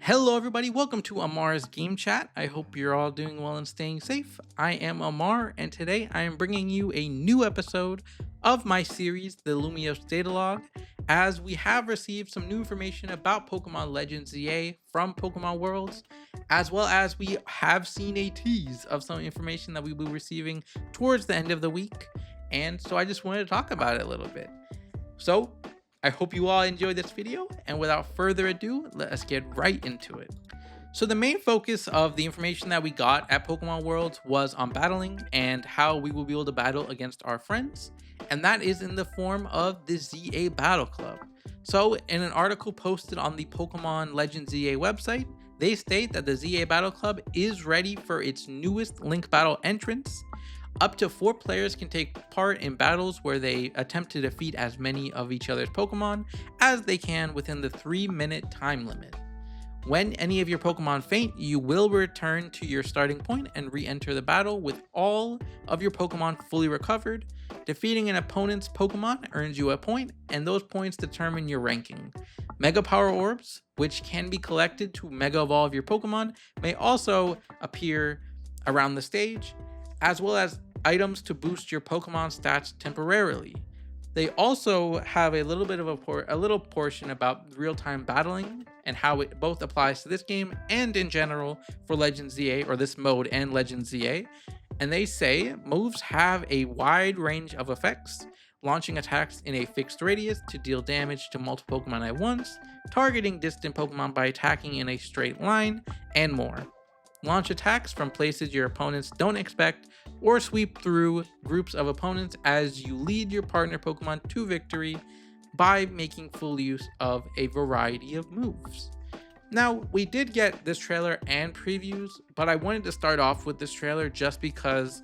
Hello, everybody. Welcome to Amar's Game Chat. I hope you're all doing well and staying safe. I am Amar, and today I am bringing you a new episode of my series, the Lumiose Data Log, as we have received some new information about Pokemon Legends ZA from Pokemon Worlds, as well as we have seen a tease of some information that we will be receiving towards the end of the week. And so I just wanted to talk about it a little bit. So I hope you all enjoyed this video, and without further ado, let us get right into it. So the main focus of the information that we got at Pokemon Worlds was on battling and how we will be able to battle against our friends, and that is in the form of the ZA Battle Club. So in an article posted on the Pokemon Legends ZA website, they state that the ZA Battle Club is ready for its newest Link Battle entrance. Up to 4 players can take part in battles where they attempt to defeat as many of each other's Pokemon as they can within the 3-minute time limit. When any of your Pokemon faint, you will return to your starting point and re-enter the battle with all of your Pokemon fully recovered. Defeating an opponent's Pokemon earns you a point, and those points determine your ranking. Mega Power Orbs, which can be collected to Mega Evolve your Pokemon, may also appear around the stage, as well as items to boost your Pokemon stats temporarily. They also have a little bit of a little portion about real-time battling and how it both applies to this game and in general for Legends ZA, or this mode and Legends ZA. And they say moves have a wide range of effects, launching attacks in a fixed radius to deal damage to multiple Pokemon at once, targeting distant Pokemon by attacking in a straight line, and more. Launch attacks from places your opponents don't expect, or sweep through groups of opponents as you lead your partner Pokemon to victory by making full use of a variety of moves. Now, we did get this trailer and previews, but I wanted to start off with this trailer just because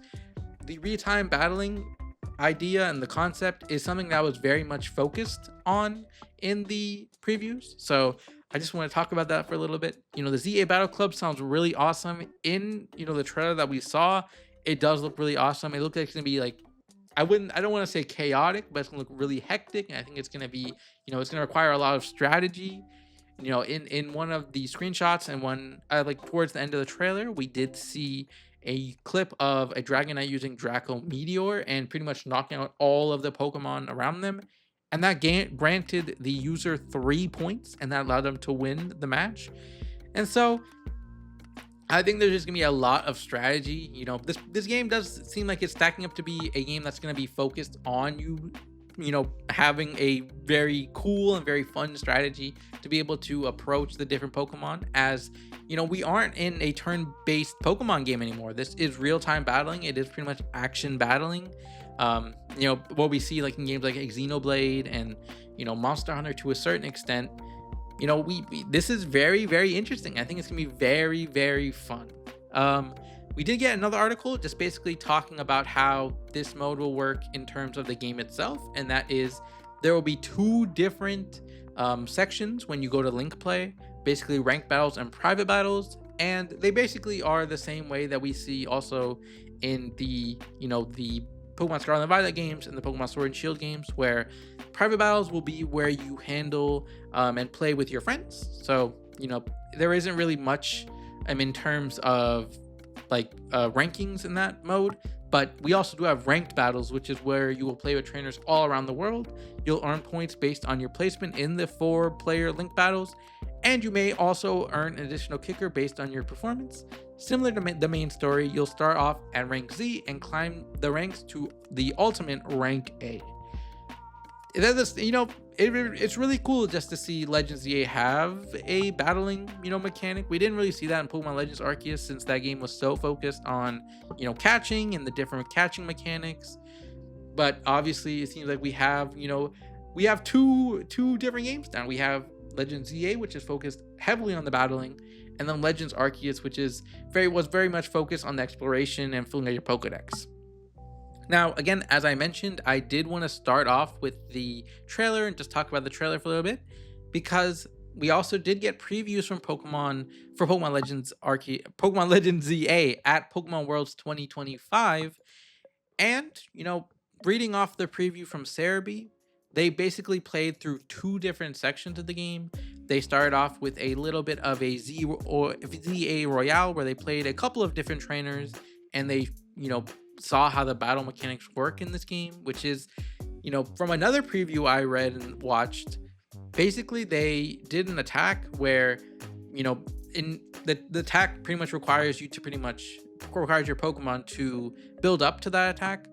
the real-time battling idea and the concept is something that was very much focused on in the previews. So I just want to talk about that for a little bit. The ZA Battle Club sounds really awesome. In, the trailer that we saw, it does look really awesome. It looks like it's going to be like, I don't want to say chaotic, but it's going to look really hectic. And I think it's going to be, it's going to require a lot of strategy. In one of the screenshots and one, like towards the end of the trailer, we did see a clip of a Dragonite using Draco Meteor and pretty much knocking out all of the Pokemon around them. And that granted the user 3 points, and that allowed them to win the match. And so I think there's just gonna be a lot of strategy. This game does seem like it's stacking up to be a game that's gonna be focused on having a very cool and very fun strategy to be able to approach the different Pokemon. As we aren't in a turn-based Pokemon game anymore. This is real-time battling. It is pretty much action battling. What we see like in games like Xenoblade and Monster Hunter to a certain extent. This is very, very interesting. I think it's gonna be very, very fun. We did get another article just basically talking about how this mode will work in terms of the game itself, and that is there will be 2 different sections when you go to Link Play, basically ranked battles and private battles, and they basically are the same way that we see also in the Pokemon Scarlet and Violet games and the Pokemon Sword and Shield games, where private battles will be where you handle and play with your friends. So there isn't really much in terms of rankings in that mode, but we also do have ranked battles, which is where you will play with trainers all around the world. You'll earn points based on your placement in the 4-player Link battles, and you may also earn an additional kicker based on your performance. Similar to the main story, you'll start off at rank Z and climb the ranks to the ultimate rank A. It's really cool just to see Legends ZA have a battling, mechanic. We didn't really see that in Pokemon Legends Arceus, since that game was so focused on, catching and the different catching mechanics. But obviously, it seems like we have two different games now. We have Legends ZA, which is focused heavily on the battling, and then Legends Arceus, which was very much focused on the exploration and filling out your Pokedex. Now, again, as I mentioned, I did want to start off with the trailer and just talk about the trailer for a little bit, because we also did get previews from Pokemon Legends ZA at Pokemon Worlds 2025, and reading off the preview from Cerebi, they basically played through 2 different sections of the game. They started off with a little bit of a ZA Royale where they played a couple of different trainers, and they, saw how the battle mechanics work in this game, which is, from another preview I read and watched, basically they did an attack where, in the attack pretty much requires your Pokemon to build up to that attack.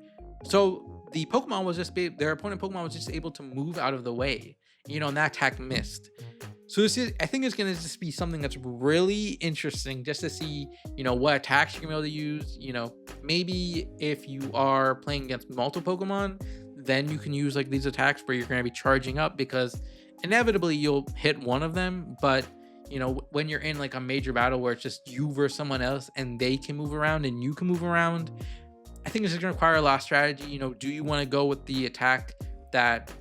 So their opponent Pokemon was just able to move out of the way, and that attack missed. So I think it's going to just be something that's really interesting just to see, what attacks you're going to be able to use. Maybe if you are playing against multiple Pokemon, then you can use like these attacks where you're going to be charging up, because inevitably you'll hit one of them. But, when you're in like a major battle where it's just you versus someone else and they can move around and you can move around, I think it's going to require a lot of strategy. Do you want to go with the attack that,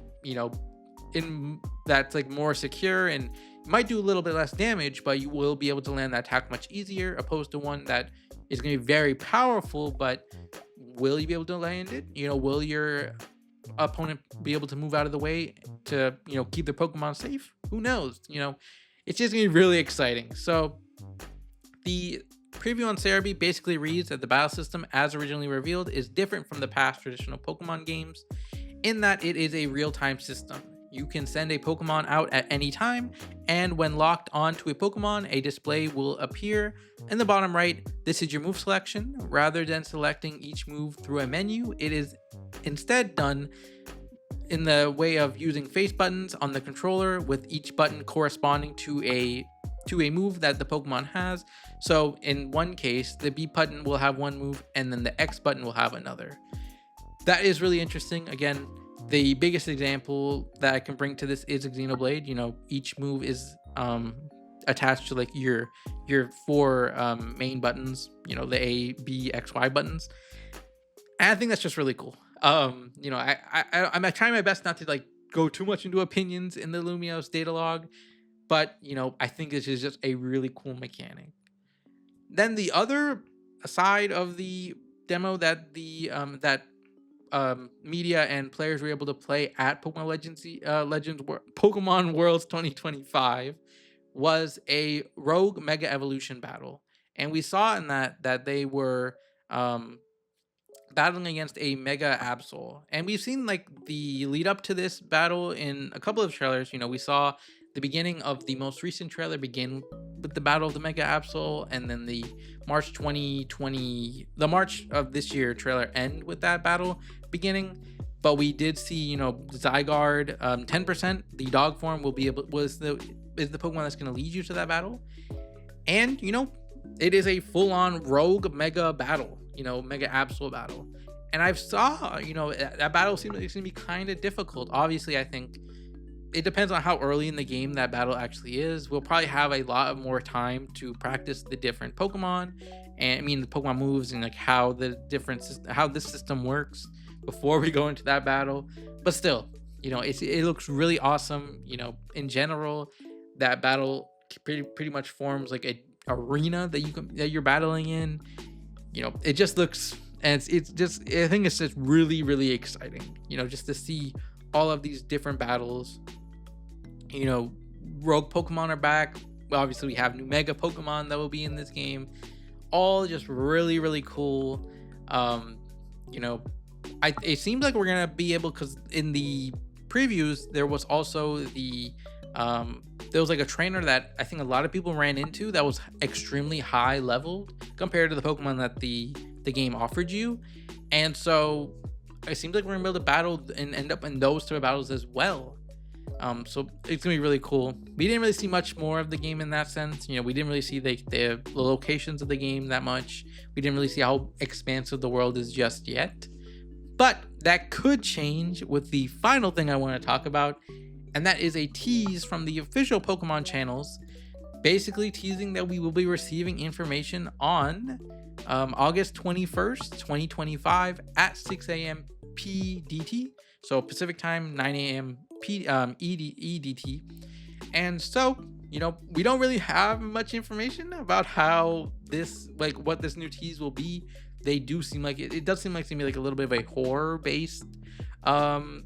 that's like more secure and might do a little bit less damage, but you will be able to land that attack much easier, opposed to one that is going to be very powerful, but will you be able to land it? Will your opponent be able to move out of the way to, keep their Pokemon safe? Who knows? It's just going to be really exciting. So the preview on Cerebi basically reads that the battle system, as originally revealed, is different from the past traditional Pokemon games in that it is a real-time system. You can send a Pokemon out at any time, and when locked onto a Pokemon, a display will appear in the bottom right. This is your move selection. Rather than selecting each move through a menu, it is instead done in the way of using face buttons on the controller, with each button corresponding to a move that the Pokemon has. So in one case, the B button will have one move, and then the X button will have another. That is really interesting. Again, the biggest example that I can bring to this is Xenoblade. Each move is attached to like your 4 main buttons, the A, B, X, Y buttons. And I think that's just really cool. I'm trying my best not to like go too much into opinions in the Lumiose Data Log, but I think this is just a really cool mechanic. Then the other side of the demo that the media and players were able to play at Pokemon Pokemon Worlds 2025 was a Rogue Mega Evolution battle, and we saw in that they were battling against a Mega Absol, and we've seen like the lead up to this battle in a couple of trailers. We saw the beginning of the most recent trailer begin with the battle of the Mega Absol, and then the March of this year trailer end with that battle beginning. But we did see, Zygarde 10%, the dog form is the Pokemon that's going to lead you to that battle. And it is a full-on Rogue Mega battle, Mega Absol battle. And I saw, that battle seems like it's going to be kind of difficult. Obviously, I think it depends on how early in the game that battle actually is. We'll probably have a lot more time to practice the different Pokemon, and the Pokemon moves, and like how this system works before we go into that battle. But still, it looks really awesome. In general, that battle pretty much forms like a arena that you're battling in. It just looks, and it's just, I think it's just really, really exciting. Just to see all of these different battles. Rogue Pokemon are back. Obviously, we have new Mega Pokemon that will be in this game. All just really, really cool. It seems like we're gonna be able, because in the previews there was also there was like a trainer that I think a lot of people ran into that was extremely high leveled compared to the Pokemon that the game offered you, and so it seems like we're gonna be able to battle and end up in those type of battles as well. So it's gonna be really cool. We didn't really see much more of the game in that sense. We didn't really see the locations of the game that much. We didn't really see how expansive the world is just yet. But that could change with the final thing I want to talk about, and that is a tease from the official Pokemon channels, basically teasing that we will be receiving information on August 21st, 2025 at 6 a.m. PDT, so Pacific time, 9 a.m. EDT. And so, we don't really have much information about how this, like what this new tease will be. They do seem like it does seem like to me like a little bit of a horror based like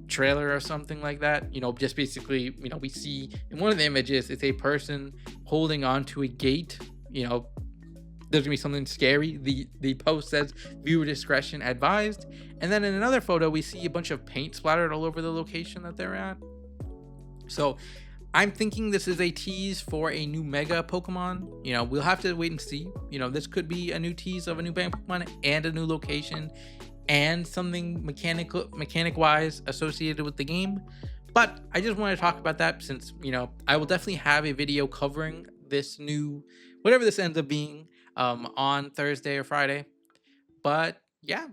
trailer or something like that. Just basically, we see in one of the images, it's a person holding on to a gate. There's gonna be something scary. The post says viewer discretion advised. And then in another photo, we see a bunch of paint splattered all over the location that they're at. So I'm thinking this is a tease for a new Mega Pokemon. We'll have to wait and see. This could be a new tease of a new Pokemon and a new location and something mechanic wise associated with the game. But I just want to talk about that since, I will definitely have a video covering this new, whatever this ends up being, on Thursday or Friday. But yeah,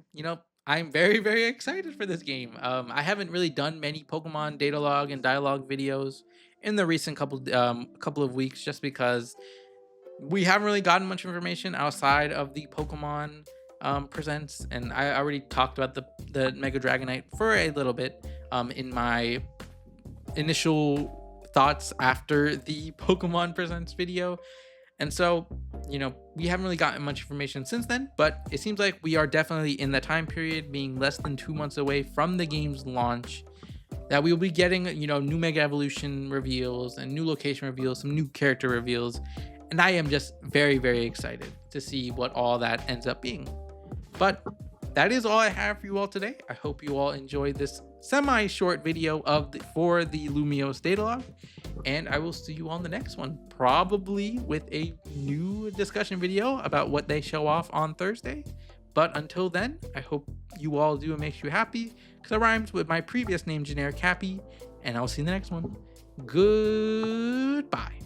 I'm very, very excited for this game. I haven't really done many Pokemon data log and dialogue videos in the recent couple of weeks, just because we haven't really gotten much information outside of the Pokemon presents, and I already talked about the Mega Dragonite for a little bit in my initial thoughts after the Pokemon presents video. And so, we haven't really gotten much information since then, but it seems like we are definitely in the time period, being less than 2 months away from the game's launch, that we will be getting, new Mega Evolution reveals and new location reveals, some new character reveals. And I am just very, very excited to see what all that ends up being. But that is all I have for you all today. I hope you all enjoyed this semi-short video for the Lumiose Data Log. And I will see you on the next one, probably with a new discussion video about what they show off on Thursday. But until then, I hope you all do what makes you happy, because it rhymes with my previous name, Generic Happy. And I'll see you in the next one. Goodbye.